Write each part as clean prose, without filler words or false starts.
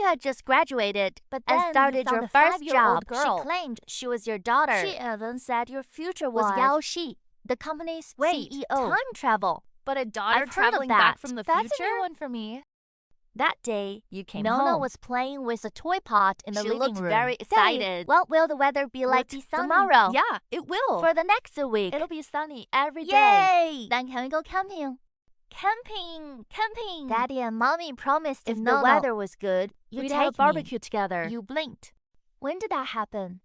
you had just graduated but and then started you your found a first job. 5-year-old girl. She claimed she was your daughter. She even said your future was wife Yao Shi, the company's CEO. Time travel. But a daughter I've heard of traveling that. back from the That's future? a new one for me. That day, You came Nona home. was playing with a toy pot in the She living looked room. very Daddy, excited. what will the weather be like Will it be sunny? tomorrow? Yeah, it will. For the next week. It'll be sunny every day. Yay! Then can we go camping? Camping. Daddy and Mommy promised if the Nona, weather was good, you'd we'd take have a barbecue me. together. You blinked. When did that happen?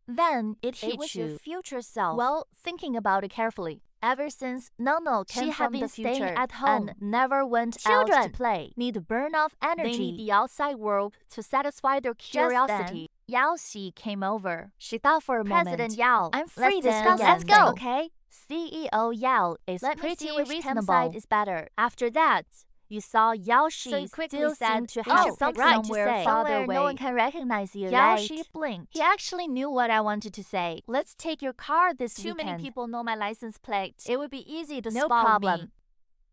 Then it hit was you. your future self. Well, thinking about it carefully. Ever since Nono came She from had been the staying future at home and never went out Children to play, need to burn off energy. They need the outside world to satisfy their curiosity. Yao Xi came over. She thought for a President moment. Yao, I'm free let's to discuss Let's something, go. okay? CEO Yao is Let me pretty see which reasonable. campsite is better. After that, you saw Yao Shi So you quickly still said, seemed to "We have should pick something somewhere to say. farther Somewhere no away." one can recognize you, Yao right? Shi blinked. He actually knew what I wanted to say. Let's take your car this Too weekend. many people know my license plate. It would be easy to No spot problem. me.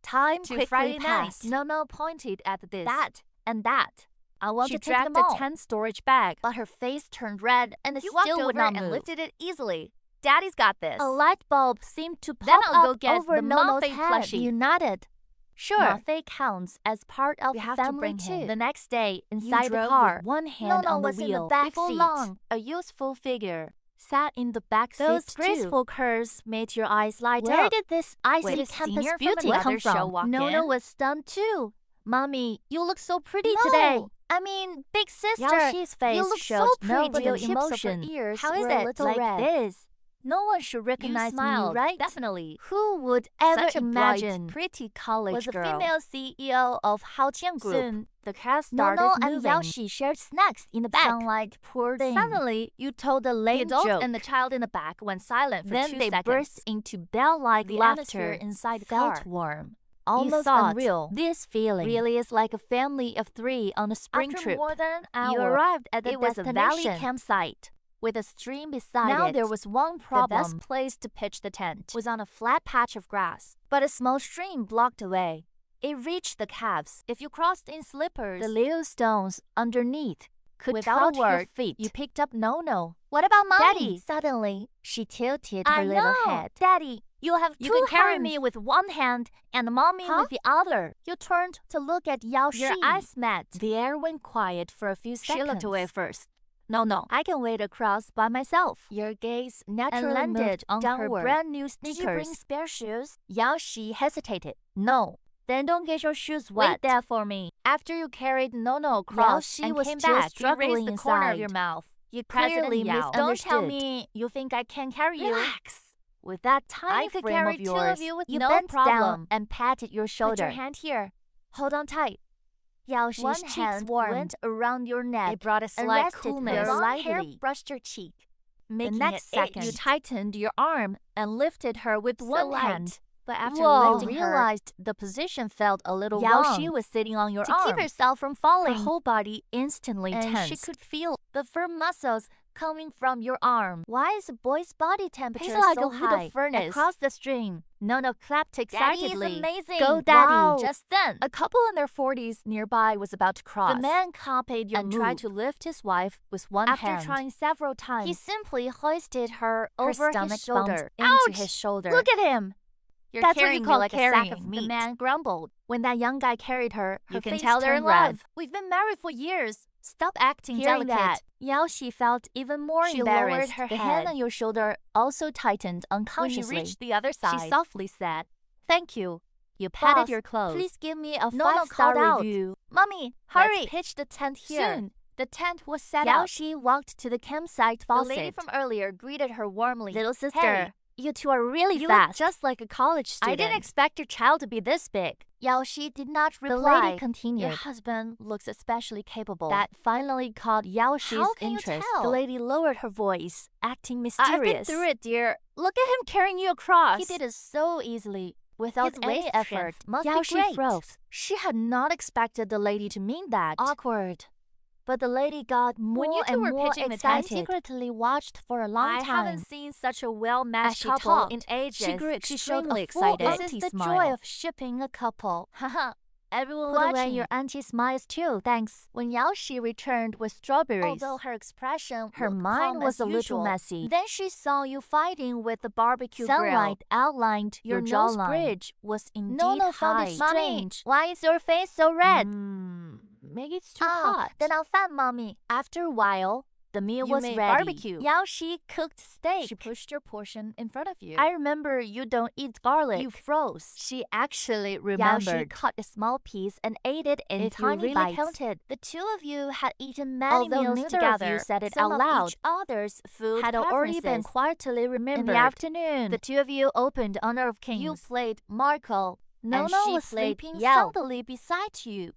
Time To quickly Friday passed. night. Nono pointed at this, That and that. I want She to take dragged them a all. 10 storage bag. But her face turned red and You still walked would over not and move. lifted it easily. Daddy's got this. A light bulb seemed to pop Then I'll go up get over the Nono's Mafe head. plushie. You nodded. Sure. Mafe counts as part of We the have to family bring too. him. The next day, You inside the drove car, with one hand Nono on the was in wheel. the back Before seat. long, a youthful figure sat in the back Those seat graceful too. curves made your eyes light Where up. did this icy Wait, campus senior from beauty another come show from? walk Nono in? was stunned too. Mommy, you look so pretty No, today. I mean, big sister. Yao Shi's face you look showed so no pretty. real The tips of her emotion. ears How is were it? a little Like red. this. No one should recognize You smiled, me, right? Definitely. Who would ever Such a imagine bright, pretty college was a girl. female CEO of Haojian Group? Soon, the cast Nono started and moving. Yao Shi shared snacks in the back. Sunlight poured in. Suddenly, you told a The lame adult joke. and the child in the back went silent for Then 2 they seconds. burst into bell-like The laughter. atmosphere inside the felt car. warm. You Almost thought, unreal. This feeling really is like a family of 3 on a spring After trip. more than an hour, You arrived at the it was a destination valley campsite with a stream beside Now it. there was one problem. The best place to pitch the tent was on a flat patch of grass. but a small stream blocked the way. It reached the calves. If you crossed in slippers, The little stones underneath could Without touch your your feet. you picked up Nono. what about mommy? Daddy! Suddenly, she tilted her I little know. head. Daddy, you have You two can carry hands. me with one hand and mommy Huh? with the other. You turned to look at Yao Shi. Your eyes met. The air went quiet for a few seconds. She looked away first. No, I can wade across by myself. Your gaze naturally landed moved on her downward. brand new Did sneakers. you bring spare shoes? Yao Shi hesitated. No. Then don't get your shoes wet. Wait there for me. After you carried Nono Yao across Shi and was came still back, you struggling raised the inside. corner of your mouth. You clearly President Yao. misunderstood. Don't tell me you think I can carry you. Relax. With that tiny I could frame carry of 2 of yours, you with you no bent problem. down and patted your shoulder. Put your hand here. Hold on tight. Yao Shi's One cheeks hand warmed. went around your neck. It brought a and slight rested coolness. there Your long lightly. hair brushed your cheek, The making next it second, itch. you tightened your arm and lifted her with So one light. hand. But after Whoa, lifting her, realized the position felt a little Yao wrong. Shi was sitting on your to arm. keep herself from falling. Her Her whole body instantly and tensed. she could feel the firm muscles coming from your arm. Why is a boy's body temperature Tastes like so a little high? furnace. Across the stream, Nono clapped excitedly. Daddy is amazing. Go, Daddy! Wow. Just then, a couple in their 40s nearby was about to cross. the man copied your and move. tried to lift his wife with one After hand. trying several times, He simply hoisted her Her over stomach his shoulder bumped into Ouch! his shoulder. Look at him! You're That's what carrying you me call like carrying. a sack of meat. The man grumbled. When that young guy carried her, You can face tell they're in turned red. love. We've been married for years. Stop acting Hearing delicate. that, Yao Shi felt even more She embarrassed. lowered her the head. hand on your shoulder also tightened When unconsciously. you reached the other side, she softly said, "Thank you." You patted Boss, your clothes. please give me a Nono 5-star called out, review. "Mommy, hurry! Let's pitch the tent here. Soon." The tent was set Yao up. Shi walked to the campsite The faucet. lady from earlier greeted her warmly. Little sister, Hey, you two are really you fast. look just like a college student. I didn't expect your child to be this big. Yao Shi did not reply. The lady continued. Your husband looks especially capable. That finally caught Yao Shi's How can you interest. tell? The lady lowered her voice, acting mysterious. I've been through it, dear. Look at him carrying you across. He did it so easily, without His any waist effort. strength must Yao be Shi great. froze. She had not expected the lady to mean that. Awkward. But the lady got more When you two and were more pitching the excited. tent, I secretly watched for a long I time. haven't seen such a well-matched As she couple talked, in ages. She grew She showed extremely a full excited. empty This is the smile. joy of shipping a couple. Haha. Everyone Put away watching. your auntie smiles too, thanks. When Yaoshi returned with strawberries, Although her expression her looked mind calm was as a little usual, messy. Then she saw you fighting with the barbecue Sunlight grill. outlined Your your nose jawline. bridge was indeed Nono high. found it strange. Why is your face so red? Maybe it's too Oh, hot. then I'll fan mommy. After a while, the meal You was made ready. barbecue. Yaoshi cooked steak. She pushed your portion in front of you. I remember you don't eat garlic. You froze. She actually Yaoshi remembered. cut a small piece and ate it in If you tiny really bites. counted, The two of you had eaten many although meals neither together. of you said it Some out of loud, each other's food had already been preferences. quietly remembered. In the afternoon, the two of you opened Honor of Kings. you played Marco, Nono and she was played sleeping Yao. soundly beside you.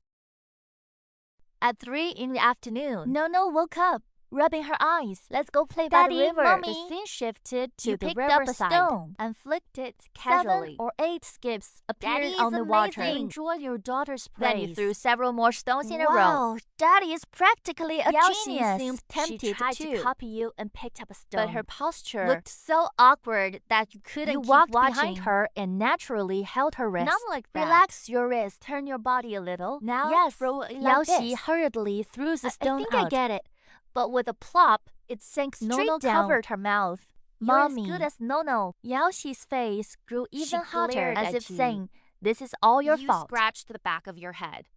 At 3 in the afternoon, Nono woke up, rubbing her eyes. let's go play by Daddy, the river. Mommy. The scene shifted to You the picked up a riverside stone and flicked it 7 casually. or 8 skips appeared Daddy on is the water. amazing. Enjoy your daughter's Then praise. you threw several more stones in a row. Wow, Daddy is practically a Yaoshi genius. seemed She tempted tried too, to copy you and picked up a stone. but her posture looked so awkward that you couldn't You keep walked watching. behind her and naturally held her wrist. Not like that. Relax your wrist. Turn your body a little. Now yes. throw it like Yaoshi this. hurriedly threw the I stone think out. I get it. But with a plop, it sank straight Nono down. covered her mouth. Mommy. You're as good as Nono. Yaoshi's face grew She even hotter, glared as at if you. saying, "This is all your You fault." scratched the back of your head.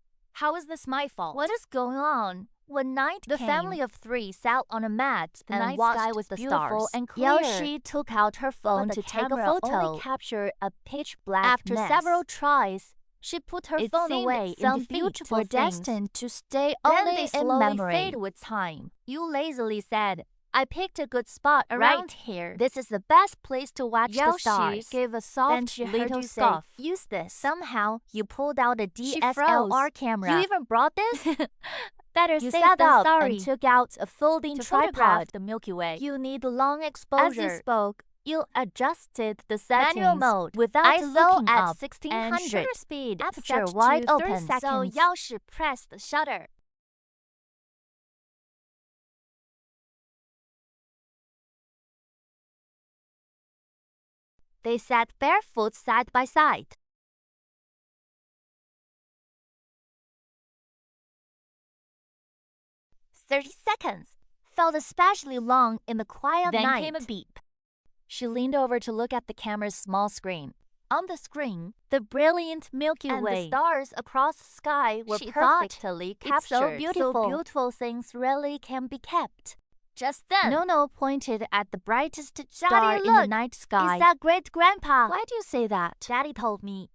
How is this my fault? What is going on? When night The came, family of 3 sat on a mat the and night watched sky was the beautiful stars. and clear. Yaoshi took out her phone but to the take a camera photo. only captured a pitch black After mess. several tries, She put her it phone seemed away some in defeat. beautiful Were things destined to stay then only they in slowly memory. fade with time. You lazily said, "I picked a good spot around here. This is the best place to watch the Yaoshi stars." gave a Then soft she heard little you say, scoff. "Use this." Somehow, you pulled out a She DSLR froze. camera. You even brought this? Better You safe sat than up sorry. and took out a folding To tripod. photograph the Milky Way. You need long As exposure. you spoke, You adjusted the settings manual mode without ISO looking at up 1600 and shutter speed aperture set wide to 30 open. So seconds. Yaoshi pressed the shutter. They sat barefoot side by side. "30 seconds felt especially long in the quiet Then night." came a beep. She leaned over to look at the camera's small screen. On the screen, The brilliant Milky and Way. the stars across the sky were She thought, perfectly It's captured. so beautiful. beautiful things rarely can be kept. Just then, Nono pointed at the brightest Daddy, star in the look. night sky. is that great grandpa? Why do you say that? Daddy told me.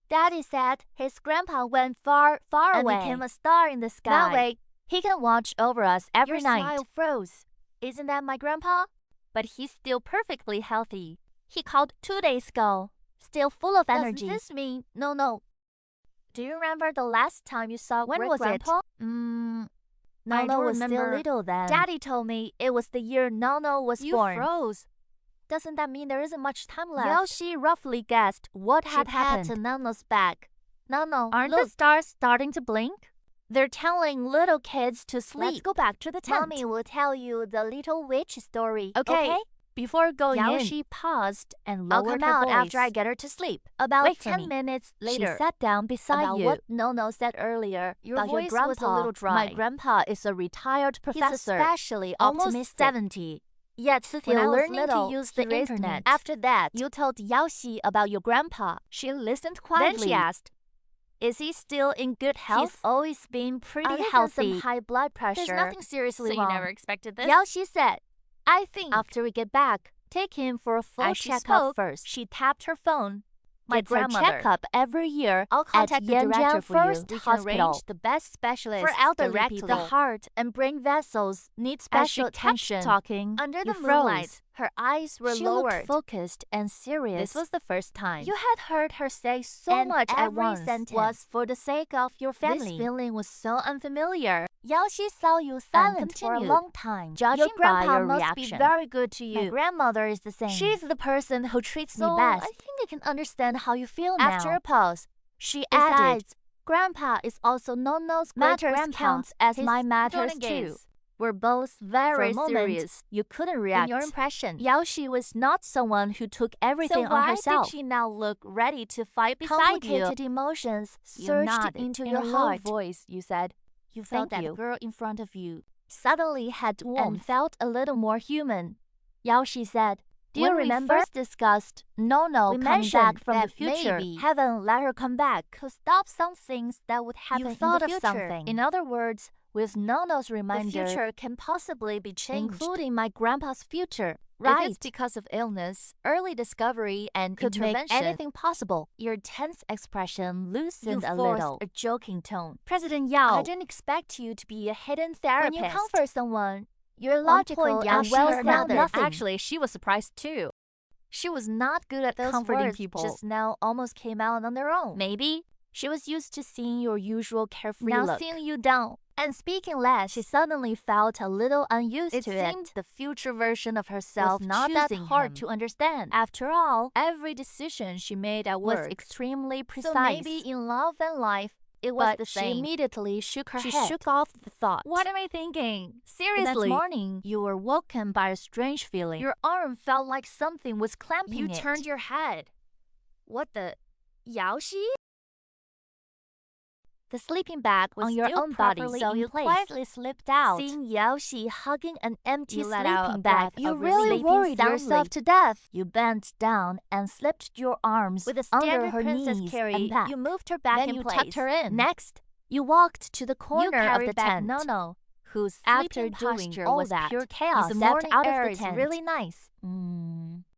Daddy said his grandpa went far, far And away became a star in the sky. That way, he can watch over us every Your night. smile froze. Isn't that my grandpa? But he's still perfectly healthy. He called 2 days ago, still full of energy. Doesn't this mean no? Do you remember the last time you saw When great was it? grandpa? I Nono don't was still remember. little then. Daddy told me it was the year Nono was You born. froze. Doesn't that mean there isn't much time left? Yaoshi roughly guessed what She had patted happened. Nono's back. Nono, Aren't look, the stars starting to blink? they're telling little kids to sleep. Let's go back to the tent. Mommy will tell you the little witch story. Okay. Before going Yaoshi in, paused and I'll lowered come her out voice. after I get her to sleep. About Wait for 10 me. minutes later, She sat down beside about you. what Nono said earlier. Your about voice your was grandpa. a little dry. My grandpa is a retired He's professor. especially almost optimistic. 70. Yet Still when I was learning little, to use he the raised me. internet. After that, you told Yaoshi about your grandpa. She listened Then quietly. she asked, "Is he still in good health?" He's always been pretty Other than healthy. some high blood pressure. There's nothing seriously wrong. expected this? Yaoshi said, "I think After we get back, take him for a full As she checkup spoke, first. she tapped her phone. My Gets her grandmother. checkup every year I'll at contact the director Yanjiang for First you. We can Hospital. arrange the best specialist For elderly directly. people. The heart and brain vessels need As special she kept attention. talking, Under you the moonlight, froze. her eyes were She lowered. looked focused and serious. This was the first time You had heard her say so and much at every once. sentence was for the sake of your family. This feeling was so unfamiliar. Yaoshi saw you And silent for a continued, long time. judging your grandpa by your must reaction. be very good to you. My grandmother is the same. She's the person who treats So, me best. I think I can understand how you feel After now. a pause, she added, Besides, "Grandpa is also Nono's matters great-grandpa. counts as His my matters Donegaze. too. were both very For a moment, serious. You couldn't In react. your impression, Yaoshi was not someone who took everything so on why herself. did she now look ready to fight beside you? Complicated emotions You surged nodded. into In your a low heart. voice, you said, you felt Thank that you. girl in front of you Suddenly had warmth. and felt a little more human. Yaoshi said, "Do you When we remember first discussed Nono we coming mentioned back from the that future? maybe Heaven let her come back to stop some things that would happen you in thought the of future. something. In other words, with Nono's The reminder, future can possibly be changed. including my grandpa's future. If Right? it's because of illness, early discovery, and Could make intervention, anything possible." your tense expression You loosened a forced little. a joking tone. President Yao, I didn't expect you to be a hidden when therapist. you comfort someone, you're One logical point and Yaoshi well heard now sounded. that Actually, she was surprised too. she was not good at Those comforting words people. just now almost came out on their own. Maybe she was used to seeing your usual carefree Now look. seeing you down and speaking less, She suddenly felt a little unused it to seemed it. the future version of herself Was not that choosing hard him. to understand. After all, every decision she made at Was work extremely precise. So maybe in love and life, it was but the she same. immediately shook her She head. shook off the thought. What am I thinking? The Seriously. next morning, You were woken by a strange feeling. your arm felt like something was clamping You it. turned your head. What the? Yaoshi? The sleeping bag was On your still own body, properly so in you place. quietly slipped out. Seeing Yaoshi hugging an empty You let sleeping out a bag, breath of you really relief. worried Sleeping yourself soundly. to death. You bent down and slipped your arms With a under standard her princess knees carry, and back. you moved her back Then in you place. tucked her in. Next, You walked to the you corner of carried the back tent. Nono, whose After sleeping doing posture all was that, pure chaos. the Stepped morning out air of the is tent. really nice.